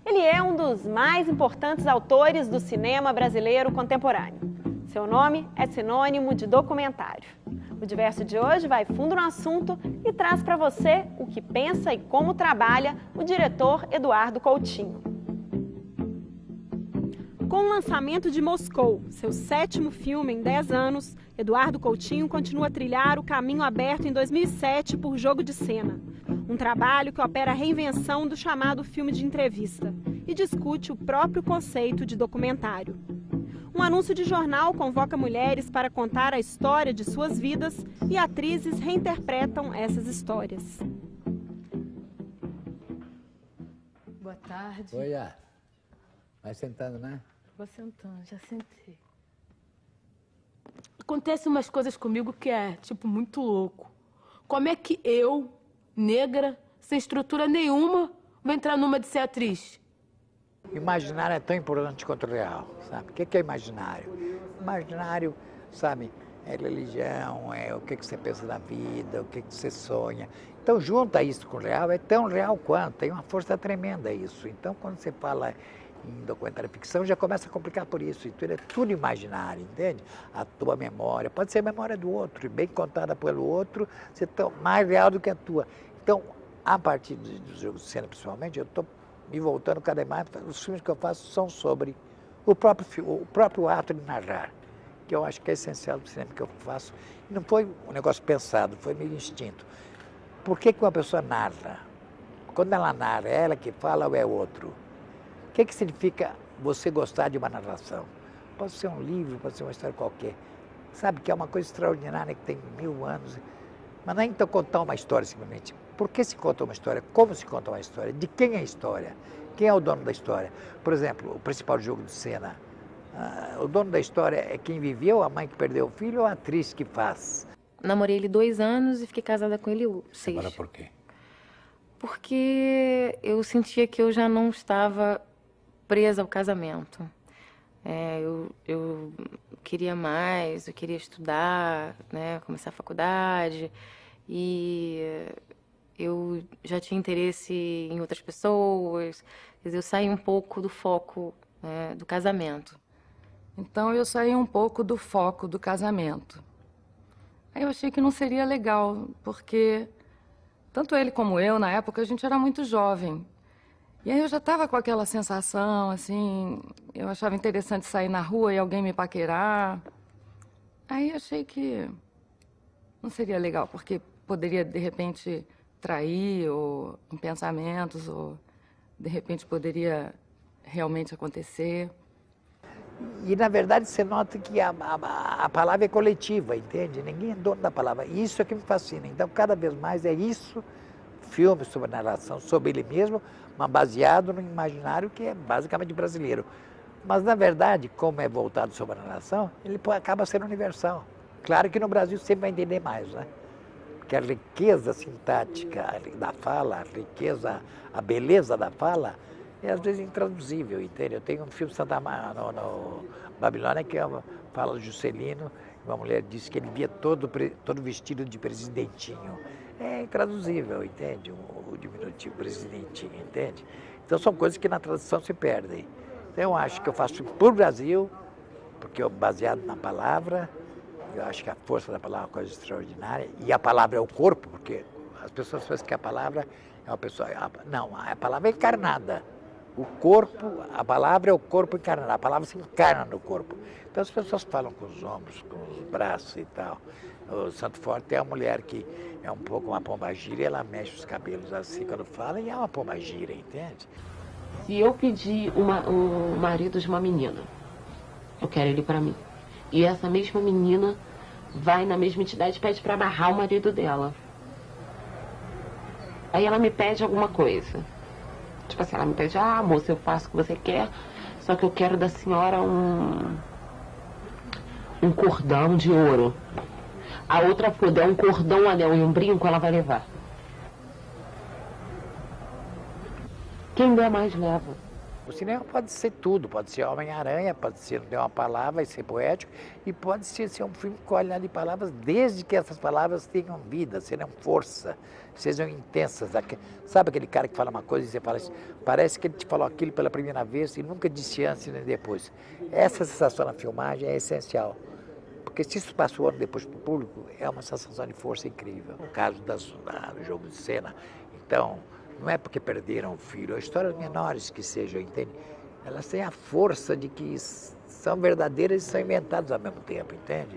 Ele é um dos mais importantes autores do cinema brasileiro contemporâneo. Seu nome é sinônimo de documentário. O Diverso de hoje vai fundo no assunto e traz para você o que pensa e como trabalha o diretor Eduardo Coutinho. Com o lançamento de Moscou, seu 7º filme em 10 anos, Eduardo Coutinho continua a trilhar o caminho aberto em 2007 por Jogo de Cena. Um trabalho que opera a reinvenção do chamado filme de entrevista e discute o próprio conceito de documentário. Um anúncio de jornal convoca mulheres para contar a história de suas vidas e atrizes reinterpretam essas histórias. Boa tarde. Oi, vai sentando, né? Vou sentando, já sentei. Acontece umas coisas comigo que é, tipo, muito louco. Como é que eu, negra, sem estrutura nenhuma, vou entrar numa de ser atriz? Imaginário é tão importante quanto o real, sabe? O que é imaginário? Imaginário, sabe, é religião, é o que você pensa da vida, o que você sonha. Então, junta isso com o real, é tão real quanto, tem uma força tremenda isso. Então, quando você fala em documentário ficção, já começa a complicar por isso. Então, é tudo imaginário, entende? A tua memória, pode ser a memória do outro, bem contada pelo outro, você tá mais real do que a tua. Então, a partir do Jogo de Cena, principalmente, eu estou me voltando cada vez mais, os filmes que eu faço são sobre o próprio ato de narrar, que eu acho que é essencial do cinema que eu faço. Não foi um negócio pensado, foi meio instinto. Por que uma pessoa narra? Quando ela narra, é ela que fala ou é outro? O que significa você gostar de uma narração? Pode ser um livro, pode ser uma história qualquer. Sabe que é uma coisa extraordinária que tem 1000 anos. Mas não é então contar uma história simplesmente. Por que se conta uma história? Como se conta uma história? De quem é a história? Quem é o dono da história? Por exemplo, o principal Jogo de Cena. O dono da história é quem viveu, a mãe que perdeu o filho ou a atriz que faz? Namorei ele 2 anos e fiquei casada com ele 6. Agora por quê? Porque eu sentia que eu já não estava presa ao casamento. Eu queria mais, eu queria estudar, né, começar a faculdade, e eu já tinha interesse em outras pessoas, quer dizer, eu saí um pouco do foco, né, do casamento. Então eu saí um pouco do foco do casamento. Aí eu achei que não seria legal, porque tanto ele como eu, na época, a gente era muito jovem. E aí eu já estava com aquela sensação, assim, eu achava interessante sair na rua e alguém me paquerar. Aí achei que não seria legal, porque poderia, de repente, trair, ou em pensamentos, ou de repente poderia realmente acontecer. E, na verdade, você nota que a palavra é coletiva, entende? Ninguém é dono da palavra. E isso é que me fascina. Então, cada vez mais é isso, filme sobre narração, sobre ele mesmo, mas baseado no imaginário que é basicamente brasileiro. Mas, na verdade, como é voltado sobre a narração, ele acaba sendo universal. Claro que no Brasil sempre vai entender mais, né? Porque a riqueza sintática da fala, a riqueza, a beleza da fala, é às vezes intraduzível, entende? Eu tenho um filme Santa Maria, no Babilônia, que fala do Juscelino, uma mulher disse que ele via todo vestido de presidentinho. É intraduzível, entende? O diminutivo presidentinho, entende? Então são coisas que na tradução se perdem. Então eu acho que eu faço por Brasil, porque eu baseado na palavra, eu acho que a força da palavra é uma coisa extraordinária, e a palavra é o corpo, porque as pessoas pensam que a palavra é uma pessoa... Não, a palavra é encarnada. O corpo, a palavra é o corpo encarnado, a palavra se encarna no corpo. Então as pessoas falam com os ombros, com os braços e tal. O Santo Forte é a mulher que é um pouco uma pombagira, ela mexe os cabelos assim quando fala, e é uma pombagira, entende? Se eu pedir o marido de uma menina, eu quero ele pra mim. E essa mesma menina vai na mesma entidade e pede pra amarrar o marido dela. Aí ela me pede alguma coisa. Tipo assim, ela me pede, moça, eu faço o que você quer, só que eu quero da senhora um cordão de ouro. A outra for der um cordão, um anel e um brinco, ela vai levar. Quem der mais, leva. O cinema pode ser tudo, pode ser Homem-Aranha, pode ser Não Tem Uma Palavra e ser poético, e pode ser um filme com qualidade de palavras, desde que essas palavras tenham vida, tenham força, sejam intensas. Sabe aquele cara que fala uma coisa e você fala assim, parece que ele te falou aquilo pela primeira vez e nunca disse antes nem depois. Essa sensação na filmagem é essencial, porque se isso passou ano depois para o público, é uma sensação de força incrível. No caso do jogo de cena, então, não é porque perderam o filho, histórias menores que sejam, entende? Elas têm a força de que são verdadeiras e são inventadas ao mesmo tempo, entende?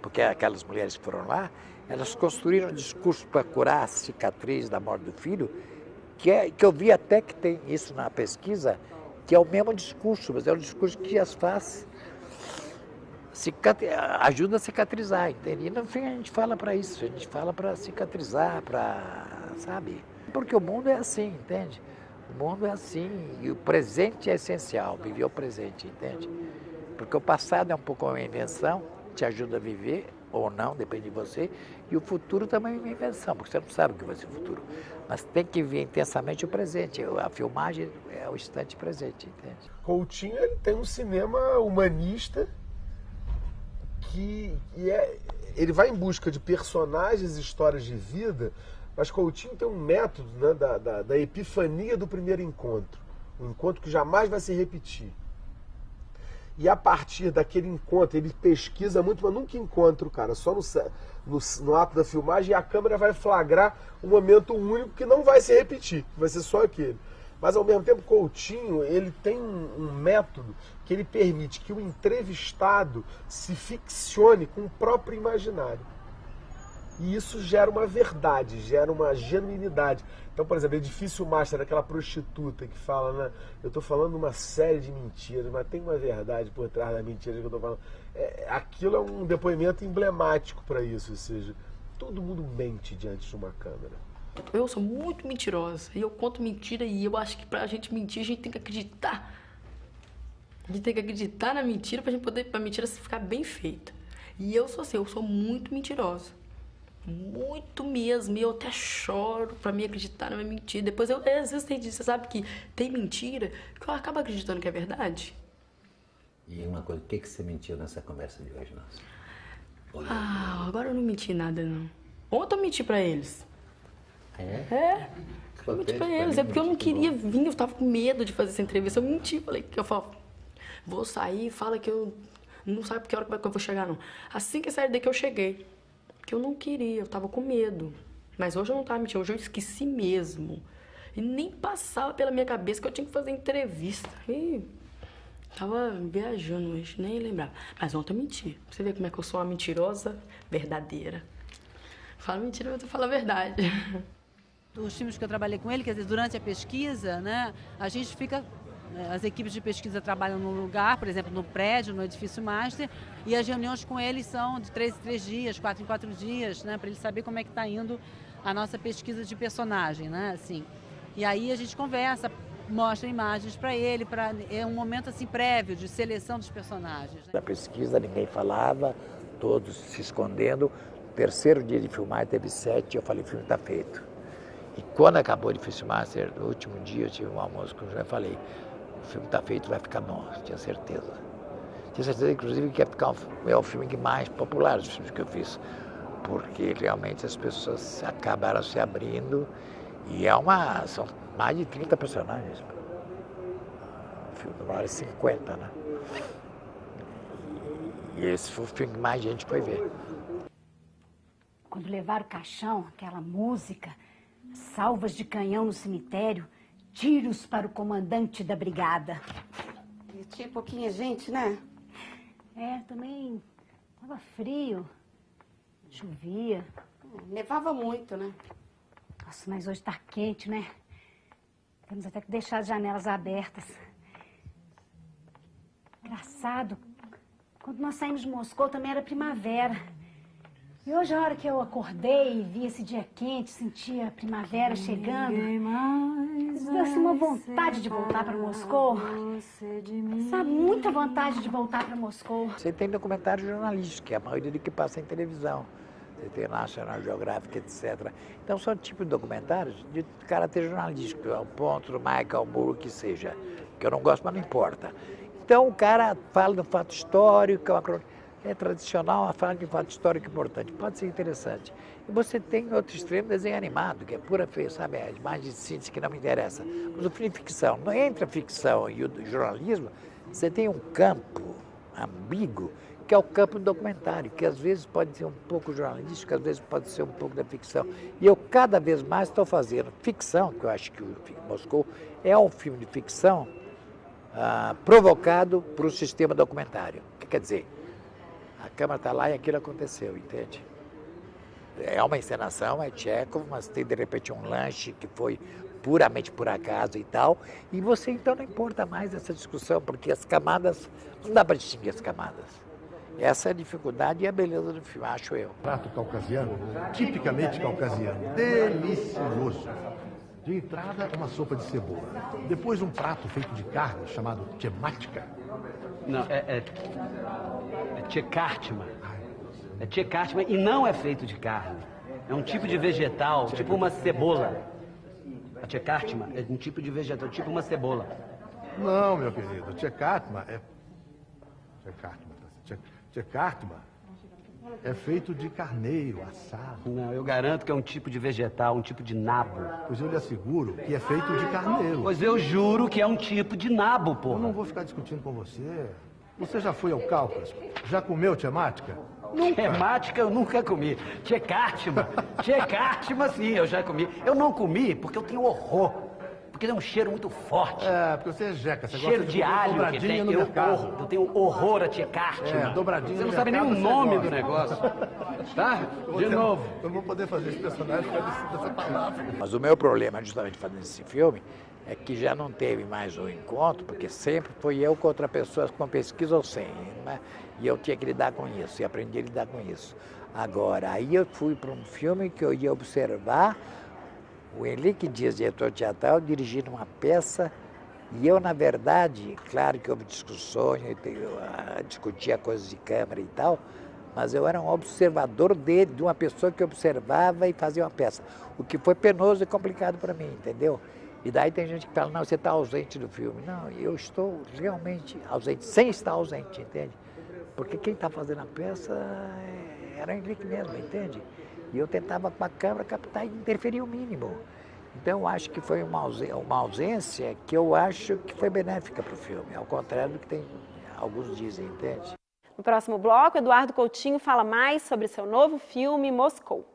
Porque aquelas mulheres que foram lá, elas construíram um discurso para curar a cicatriz da morte do filho, que eu vi até que tem isso na pesquisa, que é o mesmo discurso, mas é um discurso que as faz, ajuda a cicatrizar, entende? E no fim a gente fala para isso, a gente fala para cicatrizar, sabe? Porque o mundo é assim, entende? O mundo é assim e o presente é essencial, viver o presente, entende? Porque o passado é um pouco uma invenção, te ajuda a viver ou não, depende de você, e o futuro também é uma invenção, porque você não sabe o que vai ser o futuro. Mas tem que viver intensamente o presente, a filmagem é o instante presente, entende? Coutinho, ele tem um cinema humanista ele vai em busca de personagens e histórias de vida, mas Coutinho tem um método, né, da epifania do primeiro encontro. Um encontro que jamais vai se repetir. E a partir daquele encontro, ele pesquisa muito, mas nunca encontra o cara, só no ato da filmagem, e a câmera vai flagrar um momento único que não vai se repetir, vai ser só aquele. Mas ao mesmo tempo, Coutinho, ele tem um método que ele permite que o entrevistado se ficcione com o próprio imaginário. E isso gera uma verdade, gera uma genuinidade. Então, por exemplo, Edifício Master, aquela prostituta que fala, né? Eu estou falando uma série de mentiras, mas tem uma verdade por trás da mentira que eu estou falando. Aquilo é um depoimento emblemático para isso, ou seja, todo mundo mente diante de uma câmera. Eu sou muito mentirosa e eu conto mentira e eu acho que pra gente mentir, a gente tem que acreditar. A gente tem que acreditar na mentira pra gente poder, pra mentira ficar bem feita. E eu sou assim, eu sou muito mentirosa. Muito mesmo, e eu até choro pra mim acreditar na minha mentira. Depois às vezes tem disso, você sabe que tem mentira que eu acabo acreditando que é verdade. E uma coisa, o que você mentiu nessa conversa de hoje, nossa? Agora eu não menti nada, não. Ontem eu menti pra eles. Eu menti pra eles, é porque eu não queria vir, eu tava com medo de fazer essa entrevista. Eu menti, falei que eu vou sair, fala que eu não sabe que hora que eu vou chegar, não. Assim que eu saí daqui eu cheguei. Porque eu não queria, eu tava com medo. Mas hoje eu não tava mentindo, hoje eu esqueci mesmo. E nem passava pela minha cabeça que eu tinha que fazer entrevista. E tava viajando hoje, nem lembrava. Mas ontem eu menti. Pra você ver como é que eu sou uma mentirosa verdadeira. Falo mentira, mas eu falo a verdade. Os times que eu trabalhei com ele, quer dizer, durante a pesquisa, né, a gente fica... As equipes de pesquisa trabalham num lugar, por exemplo, no prédio, no Edifício Master, e as reuniões com eles são de 3 em 3 dias, 4 em 4 dias, né, para ele saber como é que está indo a nossa pesquisa de personagem, né, assim. E aí a gente conversa, mostra imagens para ele, é um momento assim prévio de seleção dos personagens. Né? Na pesquisa ninguém falava, todos se escondendo. No terceiro dia de filmar teve 7, eu falei, o filme está feito. E quando acabou o Edifício Master, no último dia eu tive um almoço com o João e falei, o filme está feito, vai ficar bom, tinha certeza. Tinha certeza, inclusive, que ia ficar o filme que mais popular dos filmes que eu fiz, porque realmente as pessoas acabaram se abrindo e são mais de 30 personagens. O filme de 1h50, né? E esse foi o filme que mais gente foi ver. Quando levaram o caixão, aquela música, salvas de canhão no cemitério, tiros para o comandante da brigada. E tinha pouquinha gente, né? Também estava frio, chovia. Nevava muito, né? Nossa, mas hoje está quente, né? Temos até que deixar as janelas abertas. Engraçado, quando nós saímos de Moscou também era primavera. E hoje, a hora que eu acordei e vi esse dia quente, senti a primavera chegando, deu assim uma vontade de voltar para Moscou. Sabe, muita vontade de voltar para Moscou. Você tem documentário jornalístico, que é a maioria do que passa em televisão. você tem National Geographic, etc. Então são tipos de documentários de caráter jornalístico, ao ponto do Michael Moore que seja, que eu não gosto, mas não importa. Então o cara fala do fato histórico, é tradicional, a fala de fato histórico importante, pode ser interessante. E você tem outro extremo, desenho animado, que é pura feia, sabe, a imagem de síntese que não me interessa. Mas o filme de ficção, entre a ficção e o jornalismo, você tem um campo ambíguo, que é o campo do documentário, que às vezes pode ser um pouco jornalístico, às vezes pode ser um pouco da ficção. E eu cada vez mais estou fazendo ficção, que eu acho que o Moscou é um filme de ficção provocado por um sistema documentário. O que quer dizer? A câmera está lá e aquilo aconteceu, entende? É uma encenação, é Tchekhov, mas tem de repente um lanche que foi puramente por acaso e tal. E você então não importa mais essa discussão, porque as camadas, não dá para distinguir as camadas. Essa é a dificuldade e a beleza do filme, acho eu. Prato caucasiano, tipicamente caucasiano, delicioso. De entrada, uma sopa de cebola. Depois um prato feito de carne, chamado tchematka. Não, é tchekartma. É tchekartma e não é feito de carne. É um tipo de vegetal, tipo uma cebola. A tchekartma é um tipo de vegetal, tipo uma cebola. Não, meu querido, tchekartma é feito de carneiro, assado. Não, eu garanto que é um tipo de vegetal, um tipo de nabo. Pois eu lhe asseguro que é feito de carneiro. Pois eu juro que é um tipo de nabo, porra. Eu não vou ficar discutindo com você. Você já foi ao Cáucaso? Já comeu tchemática? Nunca. Tchemática eu nunca comi. Tchekartma sim, eu já comi. Eu não comi porque eu tenho horror. Porque tem um cheiro muito forte. É, porque você é jeca. Você cheiro gosta de alho que tem. Eu tenho horror a tchekartma. Dobradinha Você no não sabe nem mercado, o nome gosta. do negócio. Tá? De novo. Eu vou poder fazer esse personagem dessa palavra. Mas o meu problema, justamente fazendo esse filme, é que já não teve mais um encontro, porque sempre foi eu contra pessoas com pesquisa ou sem, né? E eu tinha que lidar com isso, e aprendi a lidar com isso. Agora, aí eu fui para um filme que eu ia observar o Henrique Dias, diretor teatral, dirigindo uma peça, e eu, na verdade, claro que houve discussões, eu discutia coisas de câmera e tal, mas eu era um observador dele, de uma pessoa que observava e fazia uma peça, o que foi penoso e complicado para mim, entendeu? E daí tem gente que fala, não, você está ausente do filme. Não, eu estou realmente ausente, sem estar ausente, entende? Porque quem está fazendo a peça era o Henrique mesmo, entende? E eu tentava com a câmera captar e interferir o mínimo. Então eu acho que foi uma ausência que eu acho que foi benéfica para o filme, ao contrário do que alguns dizem, entende? No próximo bloco, Eduardo Coutinho fala mais sobre seu novo filme, Moscou.